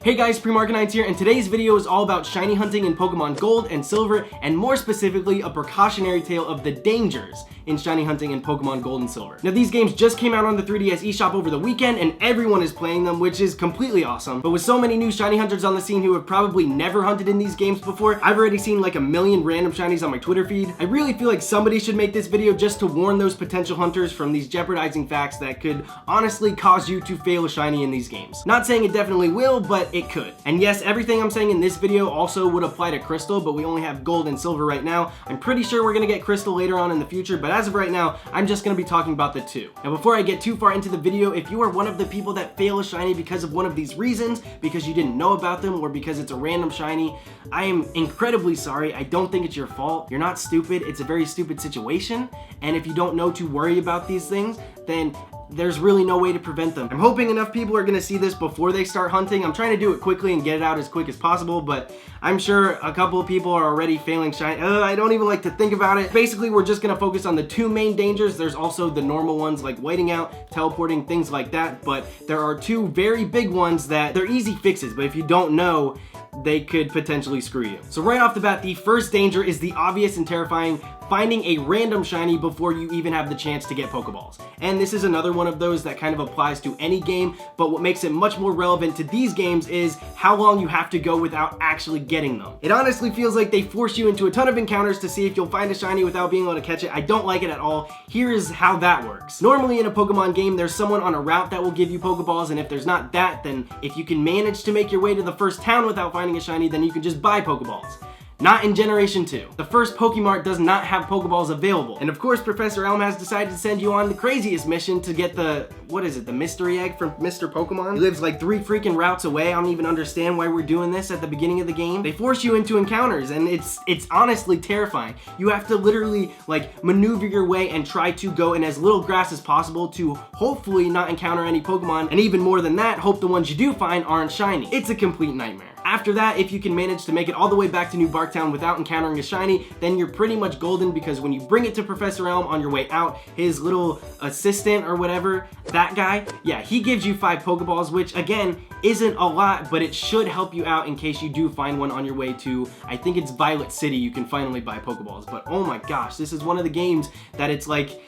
Hey guys, Pre-Mark9s here, and today's video is all about shiny hunting in Pokemon Gold and Silver, and more specifically, a precautionary tale of the dangers in shiny hunting in Pokemon Gold and Silver. Now, these games just came out on the 3DS eShop over the weekend, and everyone is playing them, which is completely awesome. But with so many new shiny hunters on the scene who have probably never hunted in these games before, I've already seen like a million random shinies on my Twitter feed. I really feel like somebody should make this video just to warn those potential hunters from these jeopardizing facts that could honestly cause you to fail a shiny in these games. Not saying it definitely will, but it could. And yes, everything I'm saying in this video also would apply to Crystal, but we only have Gold and Silver right now. I'm pretty sure we're gonna get Crystal later on in the future, but as of right now, I'm just gonna be talking about the two. Now, before I get too far into the video, if you are one of the people that fail a shiny because of one of these reasons, because you didn't know about them, or because it's a random shiny, I am incredibly sorry. I don't think it's your fault. You're not stupid. It's a very stupid situation, and if you don't know to worry about these things, then there's really no way to prevent them. I'm hoping enough people are gonna see this before they start hunting. I'm trying to do it quickly and get it out as quick as possible, but I'm sure a couple of people are already failing shiny. I don't even like to think about it. Basically, we're just gonna focus on the two main dangers. There's also the normal ones like whiting out, teleporting, things like that, but there are two very big ones that they're easy fixes, but if you don't know, they could potentially screw you. So right off the bat, the first danger is the obvious and terrifying finding a random shiny before you even have the chance to get Pokeballs. And this is another one of those that kind of applies to any game, but what makes it much more relevant to these games is how long you have to go without actually getting them. It honestly feels like they force you into a ton of encounters to see if you'll find a shiny without being able to catch it. I don't like it at all. Here is how that works. Normally in a Pokemon game, there's someone on a route that will give you Pokeballs, and if there's not that, then if you can manage to make your way to the first town without finding a shiny, then you can just buy Pokeballs. Not in Generation 2. The first Pokemart does not have Pokeballs available. And of course, Professor Elm has decided to send you on the craziest mission to get the, what is it, the mystery egg from Mr. Pokemon? He lives like 3 freaking routes away. I don't even understand why we're doing this at the beginning of the game. They force you into encounters, and it's honestly terrifying. You have to literally like maneuver your way and try to go in as little grass as possible to hopefully not encounter any Pokemon, and even more than that, hope the ones you do find aren't shiny. It's a complete nightmare. After that, if you can manage to make it all the way back to New Barktown without encountering a shiny, then you're pretty much golden, because when you bring it to Professor Elm on your way out, his little assistant or whatever, that guy, yeah, he gives you 5 Pokeballs, which again, isn't a lot, but it should help you out in case you do find one on your way to, I think it's Violet City, you can finally buy Pokeballs. But oh my gosh, this is one of the games that it's like,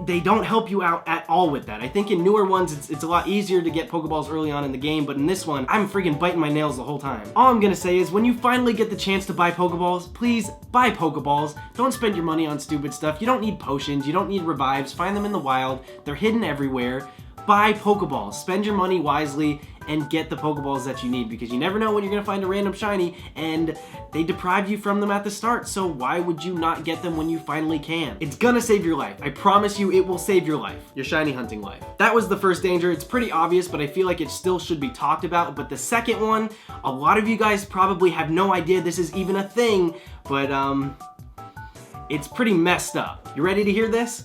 they don't help you out at all with that. I think in newer ones, it's a lot easier to get Pokeballs early on in the game, but in this one, I'm freaking biting my nails the whole time. All I'm gonna say is, when you finally get the chance to buy Pokeballs, please buy Pokeballs. Don't spend your money on stupid stuff. You don't need potions, you don't need revives. Find them in the wild. They're hidden everywhere. Buy Pokeballs. Spend your money wisely and get the Pokeballs that you need, because you never know when you're gonna find a random shiny, and they deprive you from them at the start, so why would you not get them when you finally can? It's gonna save your life. I promise you, it will save your life. Your shiny hunting life. That was the first danger. It's pretty obvious, but I feel like it still should be talked about. But the second one, a lot of you guys probably have no idea this is even a thing, but it's pretty messed up. You ready to hear this?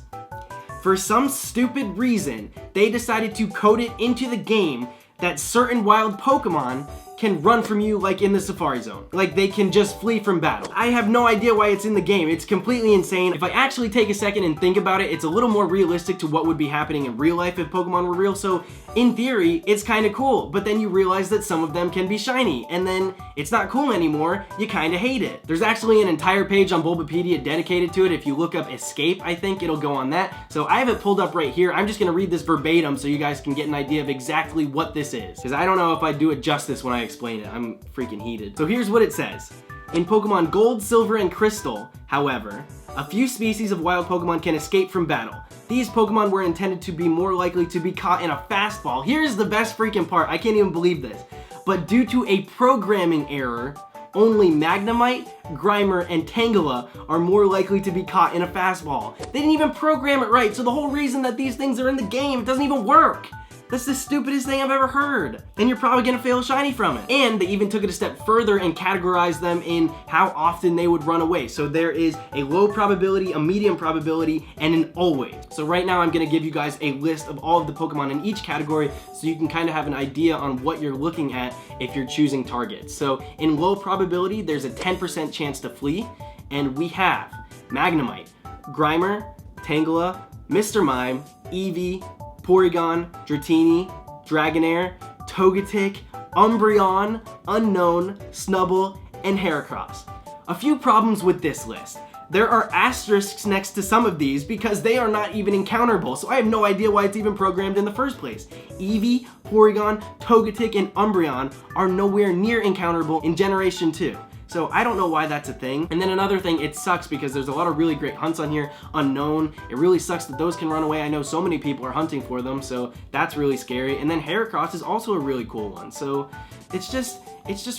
For some stupid reason, they decided to code it into the game that certain wild Pokemon can run from you like in the Safari Zone. Like they can just flee from battle. I have no idea why it's in the game. It's completely insane. If I actually take a second and think about it, it's a little more realistic to what would be happening in real life if Pokemon were real. So in theory, it's kind of cool, but then you realize that some of them can be shiny, and then it's not cool anymore. You kind of hate it. There's actually an entire page on Bulbapedia dedicated to it. If you look up Escape, I think it'll go on that. So I have it pulled up right here. I'm just gonna read this verbatim so you guys can get an idea of exactly what this is, because I don't know if I do it justice when I explain it. I'm freaking heated. So here's what it says. In Pokemon Gold, Silver, and Crystal, however, a few species of wild Pokemon can escape from battle. These Pokemon were intended to be more likely to be caught in a fastball. Here's the best freaking part. I can't even believe this. But due to a programming error, only Magnemite, Grimer, and Tangela are more likely to be caught in a fastball. They didn't even program it right, so the whole reason that these things are in the game, it doesn't even work. That's the stupidest thing I've ever heard. And you're probably gonna fail shiny from it. And they even took it a step further and categorized them in how often they would run away. So there is a low probability, a medium probability, and an always. So right now I'm gonna give you guys a list of all of the Pokemon in each category so you can kind of have an idea on what you're looking at if you're choosing targets. So in low probability, there's a 10% chance to flee, and we have Magnemite, Grimer, Tangela, Mr. Mime, Eevee, Porygon, Dratini, Dragonair, Togetic, Umbreon, Unknown, Snubbull, and Heracross. A few problems with this list. There are asterisks next to some of these because they are not even encounterable, so I have no idea why it's even programmed in the first place. Eevee, Porygon, Togetic, and Umbreon are nowhere near encounterable in Generation 2. So I don't know why that's a thing. And then another thing, it sucks because there's a lot of really great hunts on here. Unknown, it really sucks that those can run away. I know so many people are hunting for them, so that's really scary. And then Heracross is also a really cool one. So it's just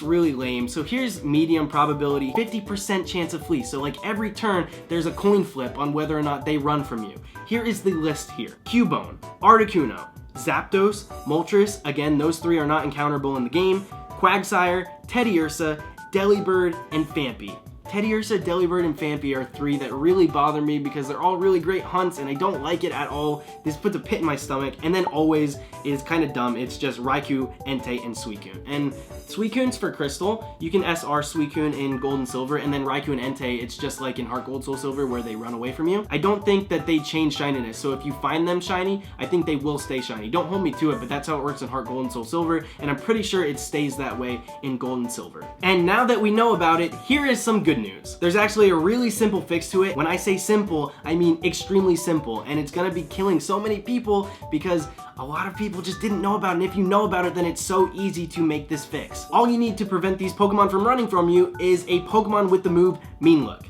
really lame. So here's medium probability, 50% chance of fleece. So like every turn, there's a coin flip on whether or not they run from you. Here is the list here. Cubone, Articuno, Zapdos, Moltres, again, those three are not encounterable in the game. Quagsire, Teddiursa, Delibird, and Phanpy. Teddiursa, Delibird, and Phanpy are three that really bother me because they're all really great hunts and I don't like it at all. This puts a pit in my stomach. And then always is kind of dumb. It's just Raikou, Entei, and Suicune. And Suicune's for Crystal. You can SR Suicune in Gold and Silver, and then Raikou and Entei, it's just like in Heart Gold, Soul Silver where they run away from you. I don't think that they change shininess, so if you find them shiny, I think they will stay shiny. Don't hold me to it, but that's how it works in Heart Gold and Soul Silver, and I'm pretty sure it stays that way in Gold and Silver. And now that we know about it, here is some good news. There's actually a really simple fix to it. When I say simple, I mean extremely simple, and it's gonna be killing so many people because a lot of people just didn't know about it, and if you know about it, then it's so easy to make this fix. All you need to prevent these Pokemon from running from you is a Pokemon with the move Mean Look.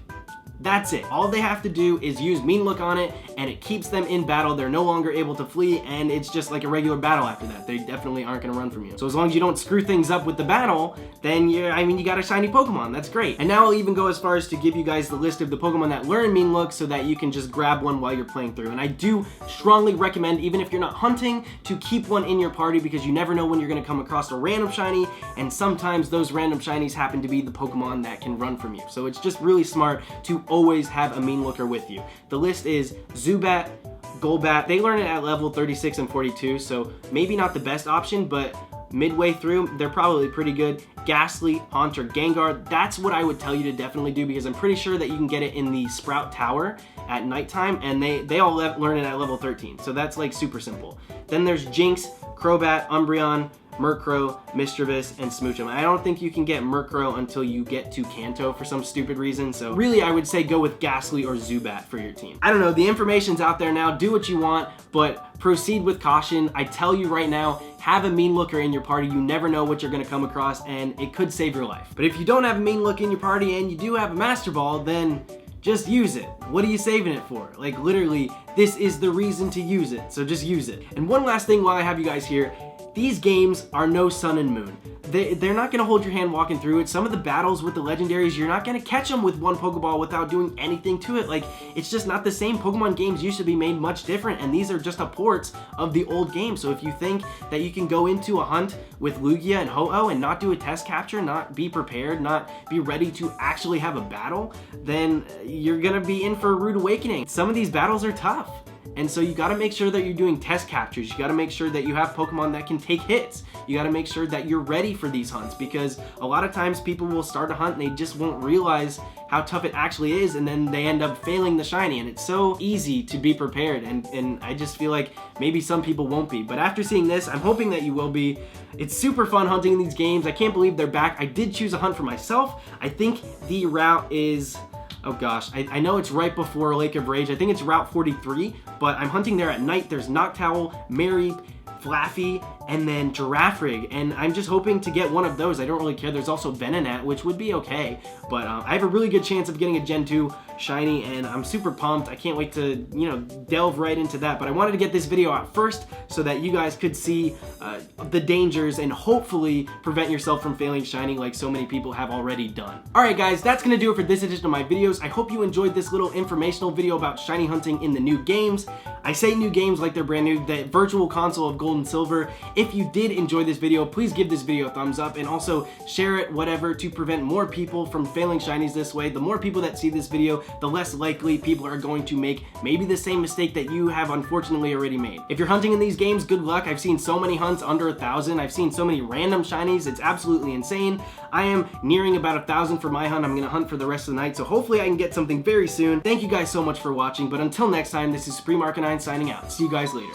That's it. All they have to do is use Mean Look on it, and it keeps them in battle. They're no longer able to flee, and it's just like a regular battle after that. They definitely aren't gonna run from you. So as long as you don't screw things up with the battle, then you got a shiny Pokemon. That's great. And now I'll even go as far as to give you guys the list of the Pokemon that learn Mean Look so that you can just grab one while you're playing through. And I do strongly recommend, even if you're not hunting, to keep one in your party because you never know when you're gonna come across a random shiny, and sometimes those random shinies happen to be the Pokemon that can run from you. So it's just really smart to always have a Mean Looker with you. The list is Zubat, Golbat. They learn it at level 36 and 42, so maybe not the best option, but midway through, they're probably pretty good. Ghastly, Haunter, Gengar, that's what I would tell you to definitely do because I'm pretty sure that you can get it in the Sprout Tower at nighttime, and they all learn it at level 13, so that's like super simple. Then there's Jinx, Crobat, Umbreon, Murkrow, Mischievous, and Smoochum. I don't think you can get Murkrow until you get to Kanto for some stupid reason, so really I would say go with Ghastly or Zubat for your team. I don't know, the information's out there now, do what you want, but proceed with caution. I tell you right now, have a Mean Looker in your party. You never know what you're gonna come across, and it could save your life. But if you don't have a Mean Look in your party and you do have a Master Ball, then just use it. What are you saving it for? Like literally, this is the reason to use it, so just use it. And one last thing while I have you guys here, these games are no sun and moon. They're not gonna hold your hand walking through it. Some of the battles with the legendaries, you're not gonna catch them with one Pokeball without doing anything to it. Like, it's just not the same. Pokemon games used to be made much different, and these are just a ports of the old game. So if you think that you can go into a hunt with Lugia and Ho-Oh and not do a test capture, not be prepared, not be ready to actually have a battle, then you're gonna be in for a rude awakening. Some of these battles are tough. And so you gotta make sure that you're doing test captures. You gotta make sure that you have Pokemon that can take hits. You gotta make sure that you're ready for these hunts because a lot of times people will start a hunt and they just won't realize how tough it actually is, and then they end up failing the shiny, and it's so easy to be prepared, and I just feel like maybe some people won't be. But after seeing this, I'm hoping that you will be. It's super fun hunting in these games. I can't believe they're back. I did choose a hunt for myself. I think the route is, oh gosh, I know it's right before Lake of Rage. I think it's Route 43, but I'm hunting there at night. There's Noctowl, Mareep, Flaffy, and then Giraffrig, and I'm just hoping to get one of those. I don't really care. There's also Venonat, which would be okay, but I have a really good chance of getting a Gen 2 shiny, and I'm super pumped. I can't wait to, delve right into that, but I wanted to get this video out first so that you guys could see the dangers and hopefully prevent yourself from failing shiny like so many people have already done. Alright guys, that's gonna do it for this edition of my videos. I hope you enjoyed this little informational video about shiny hunting in the new games. I say new games like they're brand new, the virtual console of Gold and Silver. If you did enjoy this video, please give this video a thumbs up and also share it, whatever, to prevent more people from failing shinies this way. The more people that see this video, the less likely people are going to make maybe the same mistake that you have unfortunately already made. If you're hunting in these games, good luck. I've seen so many hunts under 1,000. I've seen so many random shinies. It's absolutely insane. I am nearing about 1,000 for my hunt. I'm gonna hunt for the rest of the night, so hopefully I can get something very soon. Thank you guys so much for watching, but until next time, this is Supreme Arcanine signing out. See you guys later.